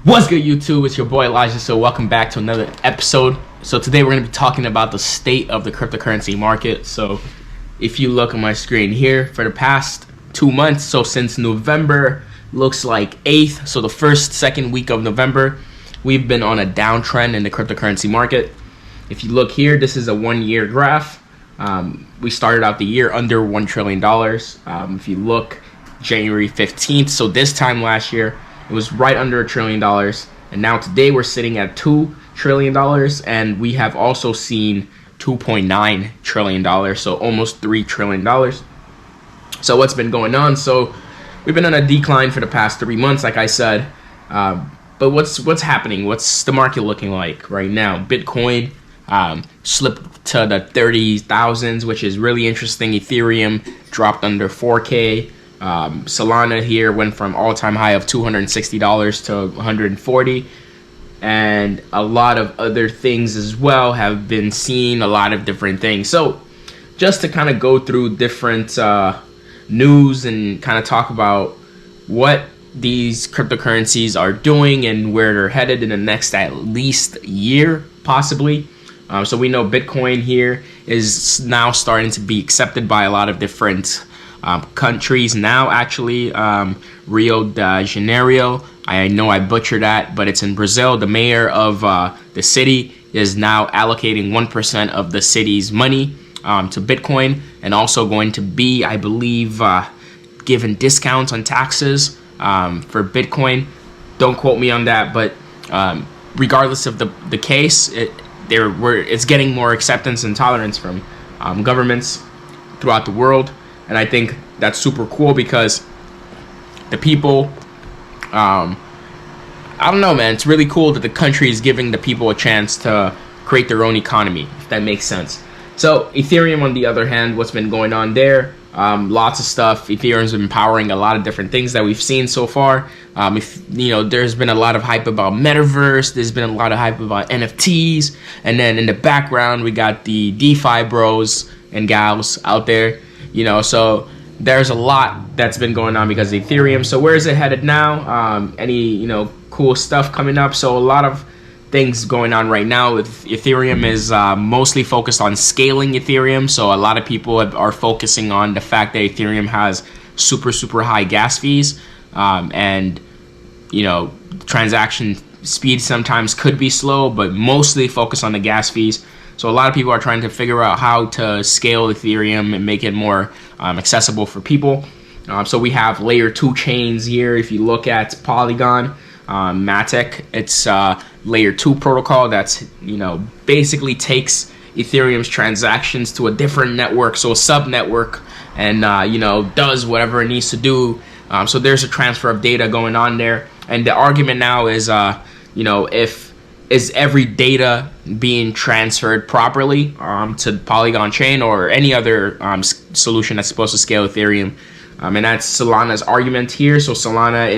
What's good, YouTube? It's your boy Elijah. So welcome back to another episode. So today we're going to be talking about the state of the cryptocurrency market. So if you look on my screen here, for the past 2 months, so since November, looks like 8th, so the second week of November, we've been on a downtrend in the cryptocurrency market. If you look here, this is a 1-year graph. We started out the year under $1 trillion. If you look January 15th, so this time last year, it was right under $1 trillion, and now today we're sitting at $2 trillion, and we have also seen $2.9 trillion, so almost $3 trillion. So what's been going on? So we've been on a decline for the past 3 months, like I said. But what's happening? What's the market looking like right now? Bitcoin slipped to the 30,000s, which is really interesting. Ethereum dropped under 4K. Solana here went from all-time high of $260 to $140, and a lot of other things as well have been seen, a lot of different things. So just to kind of go through different news and kind of talk about what these cryptocurrencies are doing and where they're headed in the next at least year, possibly. So we know Bitcoin here is now starting to be accepted by a lot of different countries now, actually. Rio de Janeiro, I know I butchered that, but it's in Brazil. The mayor of the city is now allocating 1% of the city's money to Bitcoin, and also going to be, I believe, given discounts on taxes for Bitcoin. Don't quote me on that, but regardless of the case, it's getting more acceptance and tolerance from governments throughout the world. And I think that's super cool because the people, I don't know, man, it's really cool that the country is giving the people a chance to create their own economy, if that makes sense. So Ethereum, on the other hand, what's been going on there? Lots of stuff. Ethereum's been powering a lot of different things that we've seen so far. There's been a lot of hype about metaverse. There's been a lot of hype about NFTs. And then in the background, we got the DeFi bros and gals out there. So there's a lot that's been going on because of Ethereum. So where is it headed now? Any cool stuff coming up? So a lot of things going on right now with Ethereum is mostly focused on scaling Ethereum. So a lot of people are focusing on the fact that Ethereum has super high gas fees, and transaction speed sometimes could be slow, but mostly focused on the gas fees. So a lot of people are trying to figure out how to scale Ethereum and make it more accessible for people. So we have layer 2 chains here. If you look at Polygon, Matic, it's layer 2 protocol that's basically takes Ethereum's transactions to a different network, so a sub network, and does whatever it needs to do. So there's a transfer of data going on there, and the argument now is is every data being transferred properly to Polygon chain or any other solution that's supposed to scale Ethereum? And that's Solana's argument here. So Solana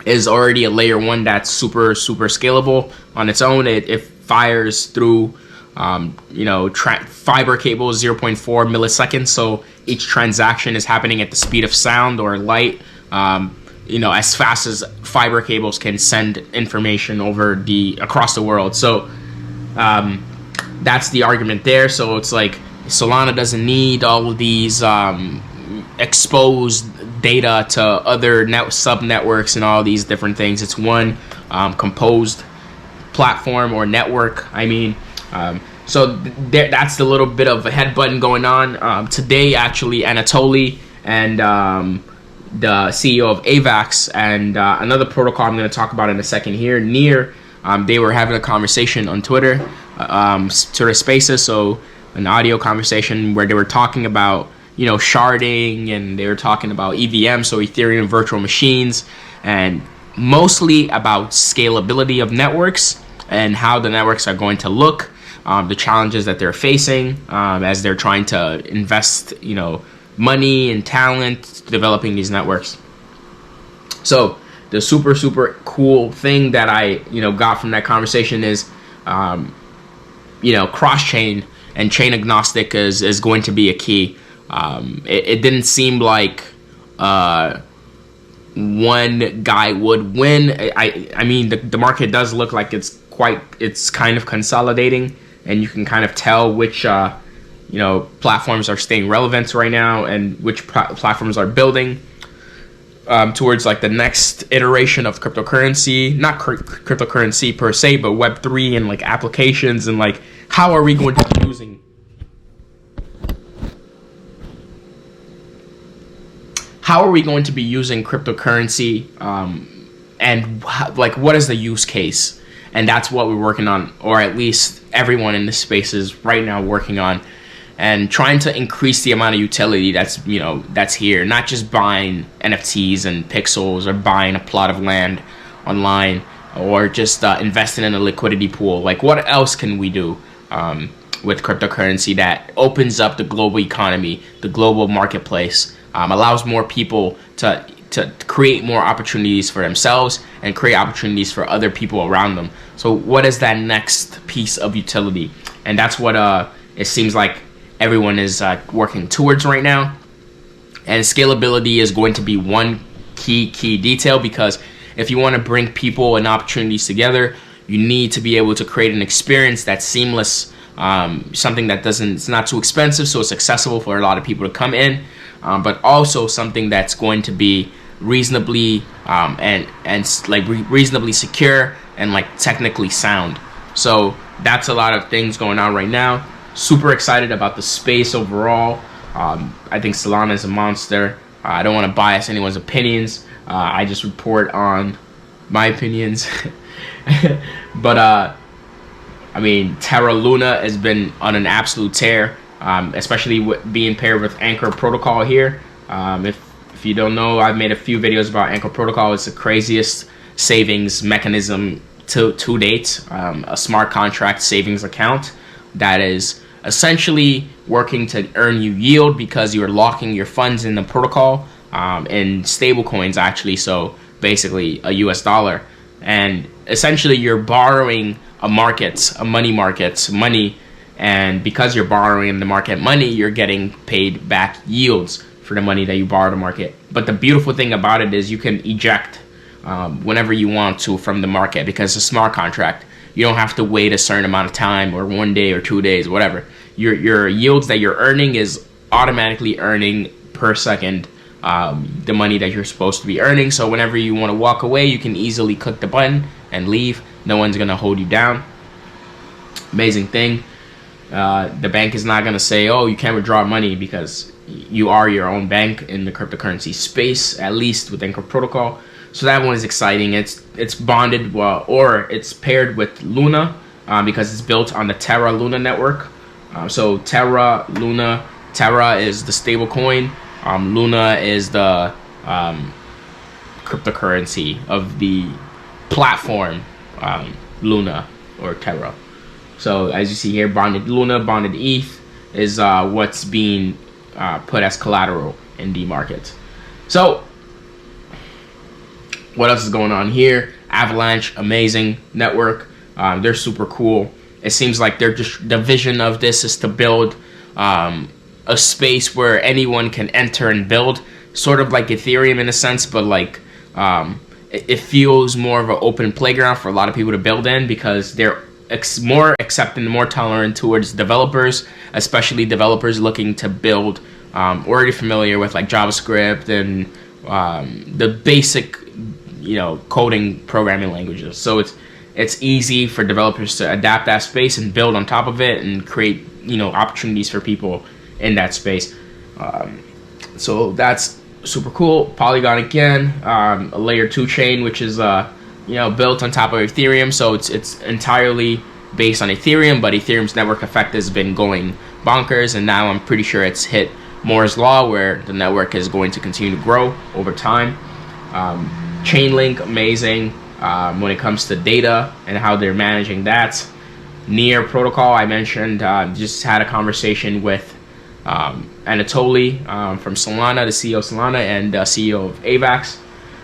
is already a layer 1 that's super scalable on its own. It fires through fiber cables 0.4 milliseconds. So each transaction is happening at the speed of sound or light. As fast as fiber cables can send information across the world. So that's the argument there. So it's like Solana doesn't need all of these exposed data to other sub networks and all these different things. It's one composed platform or network. That's the little bit of a headbutting going on today. Actually, Anatoly and the CEO of AVAX and another protocol I'm going to talk about in a second here, Near, they were having a conversation on Twitter Spaces, so an audio conversation where they were talking about sharding, and they were talking about EVM, so Ethereum virtual machines, and mostly about scalability of networks and how the networks are going to look, the challenges that they're facing as they're trying to invest money and talent developing these networks. So the super cool thing that I got from that conversation is cross-chain and chain agnostic is going to be a key. It didn't seem like one guy would win. I mean, the market does look like it's kind of consolidating, and you can kind of tell which platforms are staying relevant right now and which platforms are building towards like the next iteration of cryptocurrency. Not cryptocurrency per se, but Web3 and like applications, and like how are we going to be using cryptocurrency, and like what is the use case? And that's what we're working on, or at least everyone in this space is right now working on, and trying to increase the amount of utility that's here. Not just buying NFTs and pixels, or buying a plot of land online, or just investing in a liquidity pool. Like, what else can we do with cryptocurrency that opens up the global economy, the global marketplace, allows more people to create more opportunities for themselves and create opportunities for other people around them. So what is that next piece of utility? And that's what it seems like everyone is working towards right now. And scalability is going to be one key detail, because if you want to bring people and opportunities together, you need to be able to create an experience that's seamless, something that it's not too expensive, so it's accessible for a lot of people to come in, but also something that's going to be reasonably reasonably secure and like technically sound. So that's a lot of things going on right now. Super excited about the space overall. I think Solana is a monster. I don't want to bias anyone's opinions. I just report on my opinions. But I mean, Terra Luna has been on an absolute tear, especially being paired with Anchor Protocol here. If you don't know, I've made a few videos about Anchor Protocol. It's the craziest savings mechanism to date, a smart contract savings account that is essentially working to earn you yield, because you are locking your funds in the protocol in stable coins, actually. So basically a US dollar, and essentially you're borrowing a money market money, and because you're borrowing in the market money, you're getting paid back yields for the money that you borrow the market. But the beautiful thing about it is you can eject whenever you want to from the market, because it's a smart contract. You don't have to wait a certain amount of time, or 1 day or 2 days, whatever. Your yields that you're earning is automatically earning per second the money that you're supposed to be earning. So whenever you want to walk away, you can easily click the button and leave. No one's gonna hold you down. Amazing thing. The bank is not gonna say, oh, you can't withdraw money, because you are your own bank in the cryptocurrency space, at least with Anchor Protocol. So that one is exciting. It's bonded, or it's paired with Luna, because it's built on the Terra Luna network. So Terra is the stable coin. Luna is the cryptocurrency of the platform, Luna or Terra. So as you see here, bonded Luna, bonded ETH is what's being put as collateral in the market. So what else is going on here? Avalanche, amazing network. They're super cool. It seems like the vision of this is to build a space where anyone can enter and build, sort of like Ethereum in a sense, but like it feels more of an open playground for a lot of people to build in, because they're more accepting, more tolerant towards developers, especially developers looking to build, already familiar with like JavaScript and the basic, coding programming languages. So it's easy for developers to adapt that space and build on top of it and create, opportunities for people in that space. So that's super cool. Polygon again, a layer 2 chain, which is built on top of Ethereum. So it's entirely based on Ethereum, but Ethereum's network effect has been going bonkers, and now I'm pretty sure it's hit Moore's law, where the network is going to continue to grow over time. Chainlink, amazing when it comes to data and how they're managing that. Near protocol, I mentioned, just had a conversation with Anatoly from Solana, the CEO of Solana and CEO of AVAX.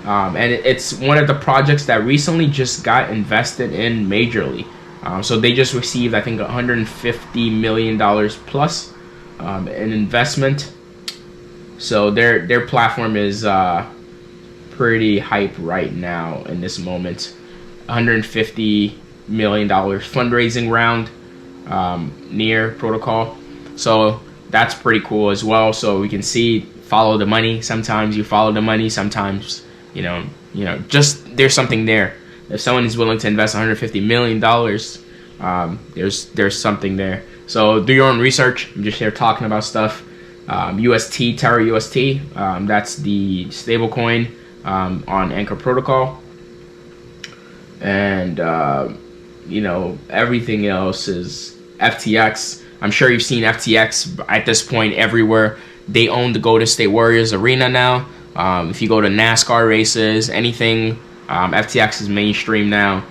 And it's one of the projects that recently just got invested in majorly. So they just received, I think, $150 million plus in investment. So their platform is pretty hype right now in this moment. $150 million fundraising round, near protocol. So that's pretty cool as well. So we can see, follow the money. Sometimes you follow the money. Sometimes, just there's something there. If someone is willing to invest $150 million, there's something there. So do your own research. I'm just here talking about stuff. UST, Terra UST, that's the stablecoin on Anchor Protocol. And, everything else is FTX. I'm sure you've seen FTX at this point everywhere. They own the Golden State Warriors arena now. If you go to NASCAR races, anything, FTX is mainstream now.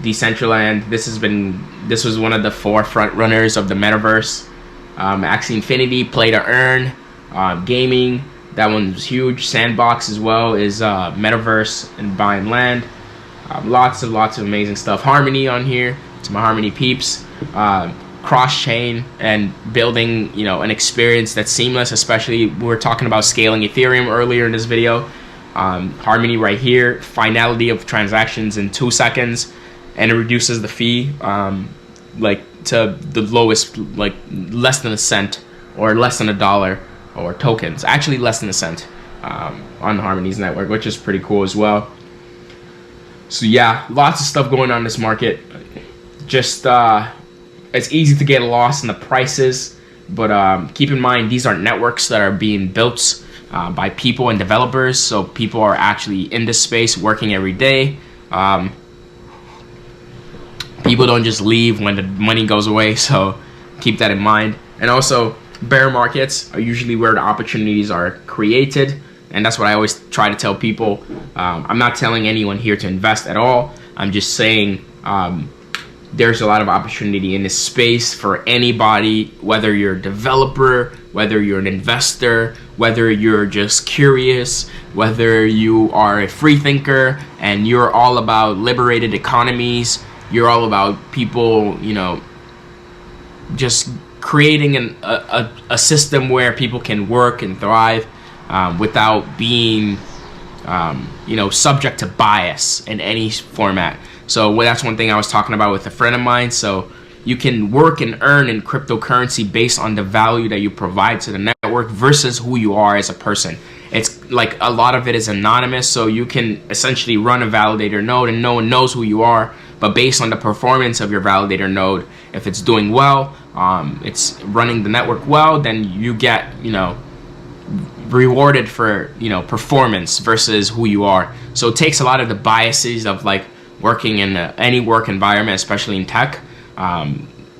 Decentraland, this was one of the forefront runners of the metaverse. Axie Infinity, Play to Earn, gaming, that one's huge. Sandbox as well is metaverse and buying land. Lots of amazing stuff. Harmony on here, it's my Harmony peeps. Cross-chain and building, an experience that's seamless. Especially, we were talking about scaling Ethereum earlier in this video. Harmony right here, finality of transactions in 2 seconds, and it reduces the fee to the lowest, less than a cent or less than $1 or tokens. Actually, less than a cent on Harmony's network, which is pretty cool as well. So yeah, lots of stuff going on in this market. Just it's easy to get lost in the prices, but keep in mind these are networks that are being built by people and developers. So people are actually in this space working every day. People don't just leave when the money goes away, so keep that in mind. And also, bear markets are usually where the opportunities are created, and that's what I always try to tell people. I'm not telling anyone here to invest at all. I'm just saying there's a lot of opportunity in this space for anybody, whether you're a developer, whether you're an investor, whether you're just curious, whether you are a free thinker and you're all about liberated economies. You're all about people, just creating a system where people can work and thrive without being, subject to bias in any format. So that's one thing I was talking about with a friend of mine. So you can work and earn in cryptocurrency based on the value that you provide to the network versus who you are as a person. It's like a lot of it is anonymous, so you can essentially run a validator node and no one knows who you are. But based on the performance of your validator node, if it's doing well, it's running the network well, then you get, rewarded for, performance versus who you are. So it takes a lot of the biases of working in any work environment, especially in tech.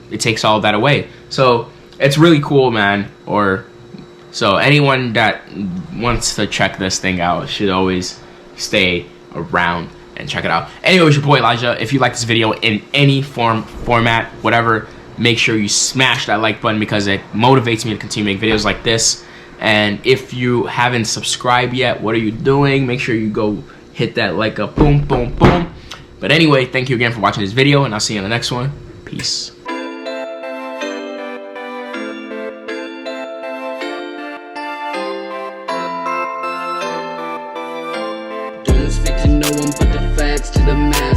It takes all that away. So it's really cool, man. So anyone that wants to check this thing out should always stay around and check it out. Anyway, it's your boy Elijah. If you like this video in any format, whatever, make sure you smash that like button because it motivates me to continue making videos like this. And if you haven't subscribed yet, what are you doing? Make sure you go hit that like up, boom, boom, boom. But anyway, thank you again for watching this video, and I'll see you in the next one. Peace. Don't speak to no one but the facts to the mass.